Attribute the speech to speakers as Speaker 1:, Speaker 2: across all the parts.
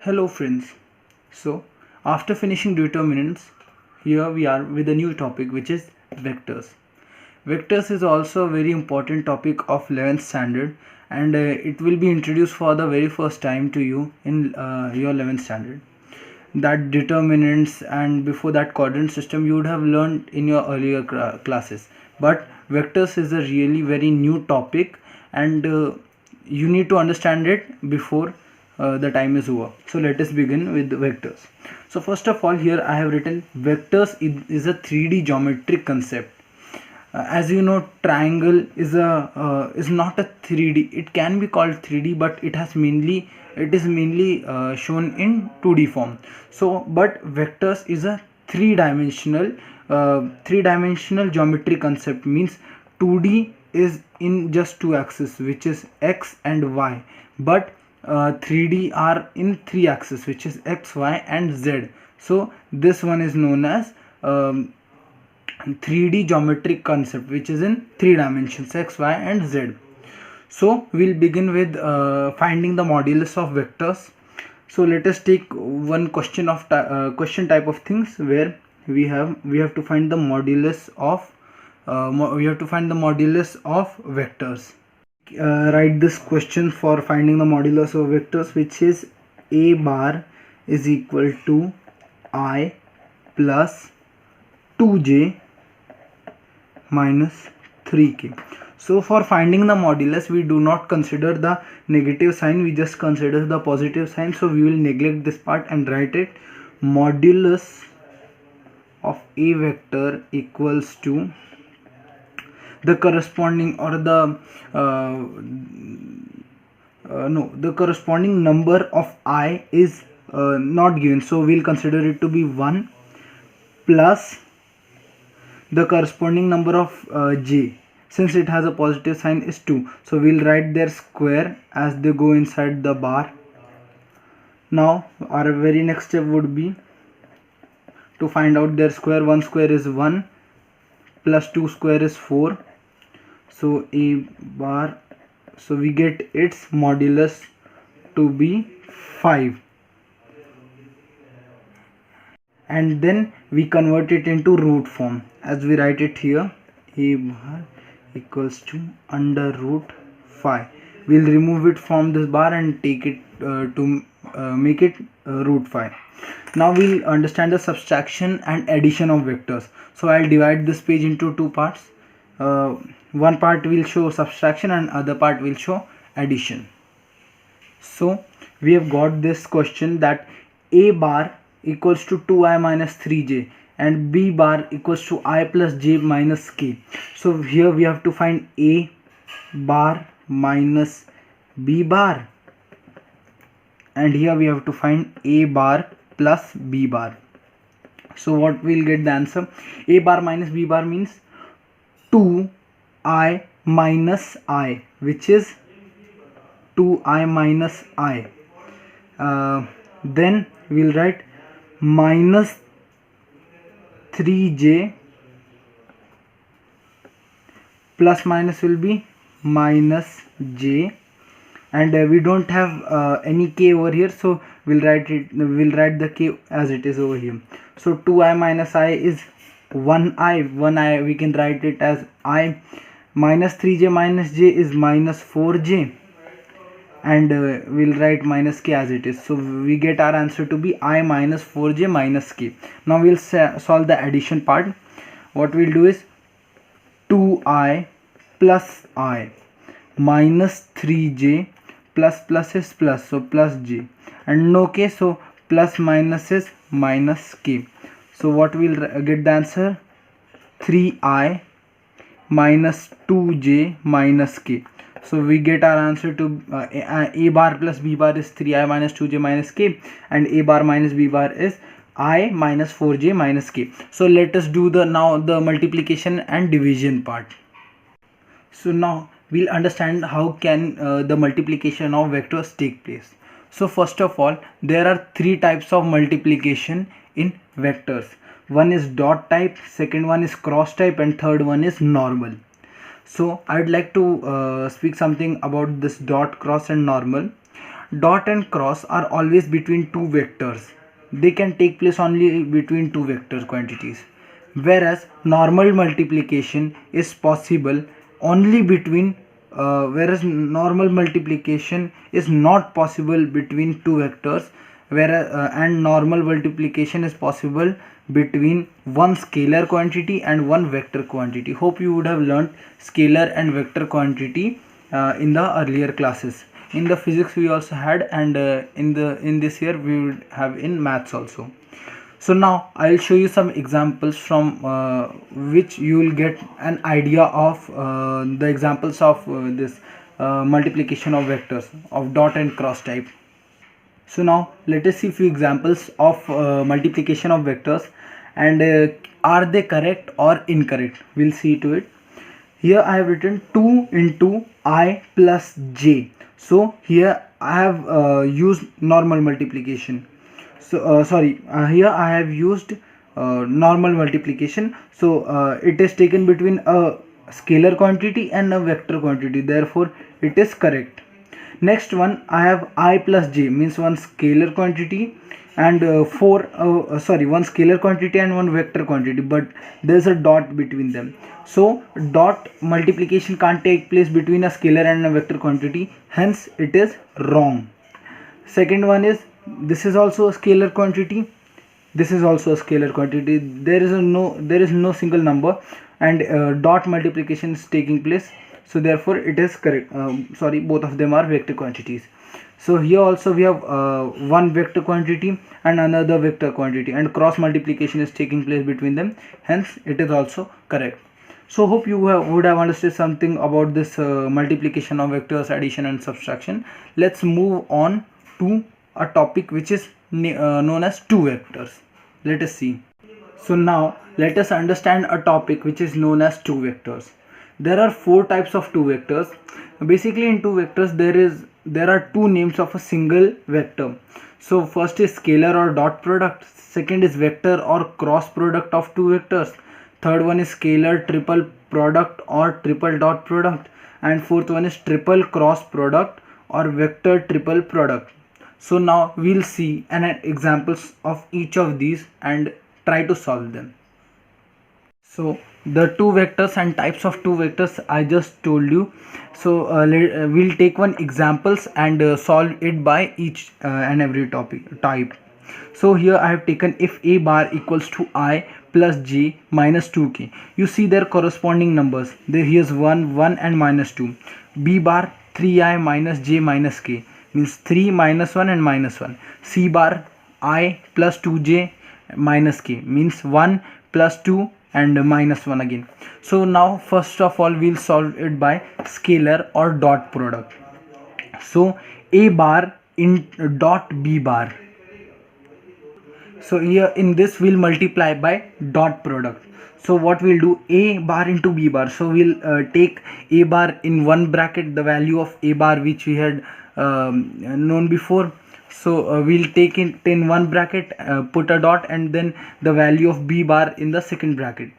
Speaker 1: Hello friends. So after finishing determinants, here we are with a new topic which is vectors. Vectors is also a very important topic of 11th standard and it will be introduced for the very first time to you in your 11th standard. That determinants and before that coordinate system you would have learned in your earlier classes. But vectors is a really very new topic and you need to understand it before the time is over. So let us begin with vectors. So first of all, here I have written vectors is a 3D geometric concept. As you know, triangle is not a 3D. It can be called 3D, but it is mainly shown in 2D form. So but vectors is a three dimensional geometry concept. Means 2D is in just two axes, which is x and y, but 3D are in three axes, which is x, y and z. So this one is known as 3D geometric concept, which is in three dimensions, x, y and z. So we'll begin with finding the modulus of vectors. So let us take one question type of things where we have to find the modulus of vectors. Write this question for finding the modulus of vectors, which is a bar is equal to I plus 2j minus 3k. So for finding the modulus, we do not consider the negative sign, we just consider the positive sign. So we will neglect this part and write it modulus of a vector equals to the corresponding or the corresponding number of I is not given, so we'll consider it to be 1 plus the corresponding number of j, since it has a positive sign, is 2, so we'll write their square as they go inside the bar. Now our very next step would be to find out their square. 1 square is 1 plus 2 square is 4, so a bar, so we get its modulus to be 5, and then we convert it into root form as we write it here, a bar equals to under root 5. We'll remove it from this bar and take it to make it root 5. Now we'll understand the subtraction and addition of vectors. So I'll divide this page into two parts. One part will show subtraction and other part will show addition. So we have got this question that a bar equals to 2i minus 3j and b bar equals to I plus j minus k. So here we have to find a bar minus b bar, and here we have to find a bar plus b bar. So what we'll get the answer, a bar minus b bar means 2i minus I, which is 2i minus I. Then we'll write minus 3j, plus minus will be minus j, and we don't have any k over here, so we'll write the k as it is over here. So 2i minus I is 1i, we can write it as I, minus 3j minus j is minus 4j, and we'll write minus k as it is. So we get our answer to be I minus 4j minus k. Now we'll solve the addition part. What we'll do is 2i plus I minus 3j plus is plus, so plus j, and no k, so plus minus is minus k. So what we'll get the answer, 3i minus 2j minus k. So we get our answer to a bar plus b bar is 3i minus 2j minus k, and a bar minus b bar is I minus 4j minus k. So let us do the multiplication and division part. So now we'll understand how can the multiplication of vectors take place. So first of all, there are three types of multiplication in vectors. One is dot type, second one is cross type, and third one is normal. So I'd like to speak something about this dot, cross and normal. dot and cross are always between two vectors. They can take place only between two vector quantities, whereas normal multiplication is possible only between whereas normal multiplication is not possible between two vectors, whereas and normal multiplication is possible between one scalar quantity and one vector quantity. Hope you would have learnt scalar and vector quantity in the earlier classes. In the physics we also had, and in this year we would have in maths also. So now I'll show you some examples from which you will get an idea of the examples of this multiplication of vectors of dot and cross type. So now let us see few examples of multiplication of vectors, and are they correct or incorrect? We'll see to it. Here I have written 2 into I plus j. So here I have used normal multiplication. So here I have used normal multiplication. So it is taken between a scalar quantity and a vector quantity, therefore it is correct. Next one, I have I plus j, means one scalar quantity and one scalar quantity and one vector quantity, but there is a dot between them. So dot multiplication can't take place between a scalar and a vector quantity, hence it is wrong. Second one is, this is also a scalar quantity, this is also a scalar quantity, there is no single number, and dot multiplication is taking place, so therefore it is correct. Both of them are vector quantities. So here also we have one vector quantity and another vector quantity, and cross multiplication is taking place between them, hence it is also correct. So hope you would have understood something about this multiplication of vectors, addition and subtraction. Let's move on to a topic which is known as two vectors. Let us see. So now let us understand a topic which is known as two vectors. There are four types of two vectors. Basically in two vectors there are two names of a single vector. So first is scalar or dot product, second is vector or cross product of two vectors, third one is scalar triple product or triple dot product, and fourth one is triple cross product or vector triple product. So now we'll see examples of each of these and try to solve them. So the two vectors and types of two vectors I just told you. So we'll take one examples and solve it by each and every type. So here I have taken, if a bar equals to I plus j minus 2k. You see their corresponding numbers. Here's 1, 1 and minus 2. B bar 3i minus j minus k, means 3 minus 1 and minus 1. C bar I plus 2j minus k, means 1 plus 2 and minus 1 again. So now first of all we'll solve it by scalar or dot product. So a bar in dot b bar. So here in this we'll multiply by dot product. So what we'll do, a bar into b bar. So we'll take a bar in one bracket, the value of a bar which we had known before. So we'll take it in one bracket, put a dot, and then the value of b bar in the second bracket.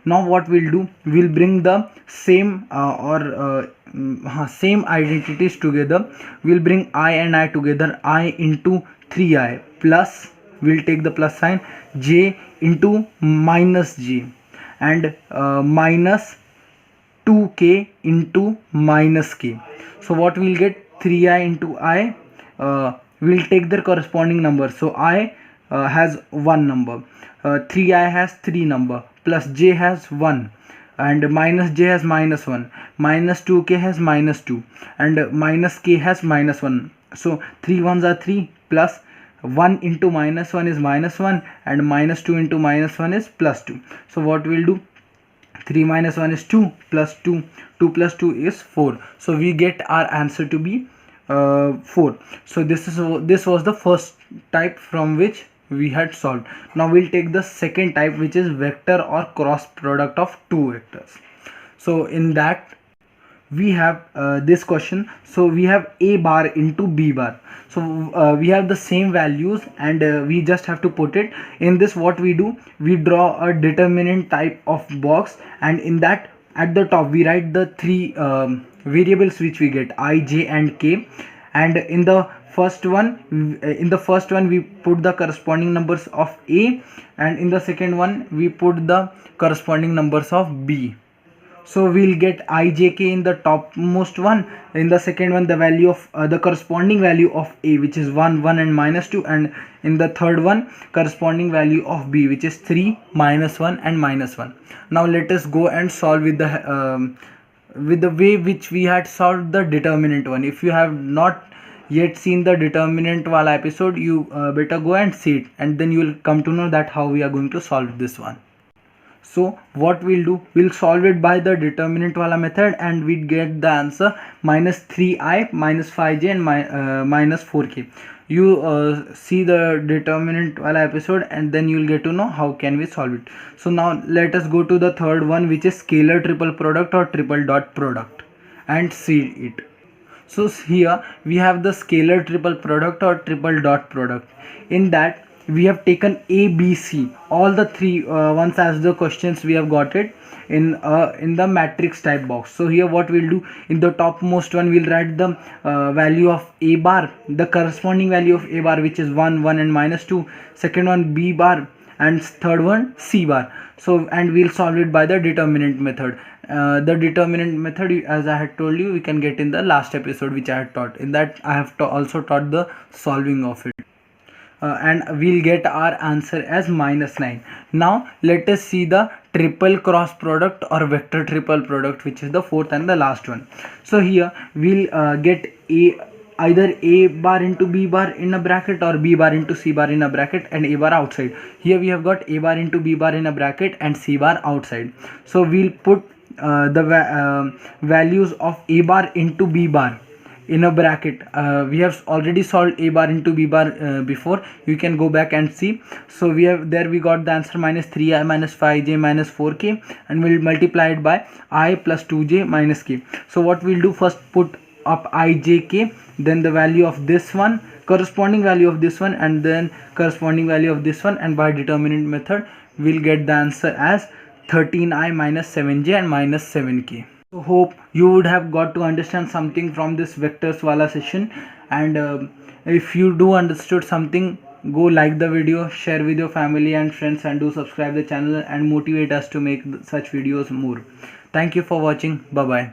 Speaker 1: Now what we'll do, we'll bring the same same identities together. We'll bring I and I together, I into 3i plus, we'll take the plus sign, j into minus j, and minus 2k into minus k. So what we'll get, 3i into I, we'll take their corresponding number. So I has 1 number, 3i has 3 number, plus j has 1, and minus j has minus 1, minus 2k has minus 2, and minus k has minus 1. So 3 ones are 3, plus 1 into minus 1 is minus 1, and minus 2 into minus 1 is plus 2. So what we'll do, 3 minus 1 is 2, plus 2, 2 plus 2 is 4. So we get our answer to be 4. So this was the first type from which we had solved. Now we'll take the second type, which is vector or cross product of two vectors. So in that we have this question. So we have a bar into b bar. So we have the same values, and we just have to put it in this. What we do, we draw a determinant type of box, and in that at the top we write the three variables which we get, I, j and k, and in the first one we put the corresponding numbers of A, and in the second one we put the corresponding numbers of B. So we'll get ijk in the topmost one, in the second one the value of the corresponding value of A, which is 1, 1 and -2, and in the third one corresponding value of B, which is 3, -1 and -1. Now let us go and solve with the way which we had solved the determinant one. If you have not yet seen the determinant wala episode, you better go and see it, and then you will come to know that how we are going to solve this one. So what we'll do, we'll solve it by the determinant wala method, and we'd get the answer -3i, -5j and -4k. You see the determinant wala episode, and then you'll get to know how can we solve it. So now let us go to the third one, which is scalar triple product or triple dot product, and see it. So here we have the scalar triple product or triple dot product. In that we have taken A, B, C, all the three ones as the questions we have got it in the matrix type box. So here what we'll do, in the topmost one we'll write the value of A bar, the corresponding value of A bar, which is 1, 1 and -2, second one B bar, and third one C bar. So and we'll solve it by the determinant method. The determinant method, as I had told you, we can get in the last episode which I had taught. In that I have also taught the solving of it. And we'll get our answer as -9. Now let us see the triple cross product or vector triple product, which is the fourth and the last one. So here we'll get either A bar into B bar in a bracket, or B bar into C bar in a bracket, and A bar outside. Here we have got A bar into B bar in a bracket and C bar outside. So we'll put the values of A bar into B bar in a bracket. We have already solved A bar into B bar before. You can go back and see. So we got the answer -3i, -5j, -4k, and we'll multiply it by I plus 2j minus k. So what we'll do, first put up I, j, k, then the value of this one, corresponding value of this one, and then corresponding value of this one, and by determinant method we'll get the answer as 13i minus 7j and minus 7k. So hope you would have got to understand something from this vectors wala session, and if you do understood something, go like the video, share with your family and friends, and do subscribe the channel and motivate us to make such videos more. Thank you for watching. Bye bye.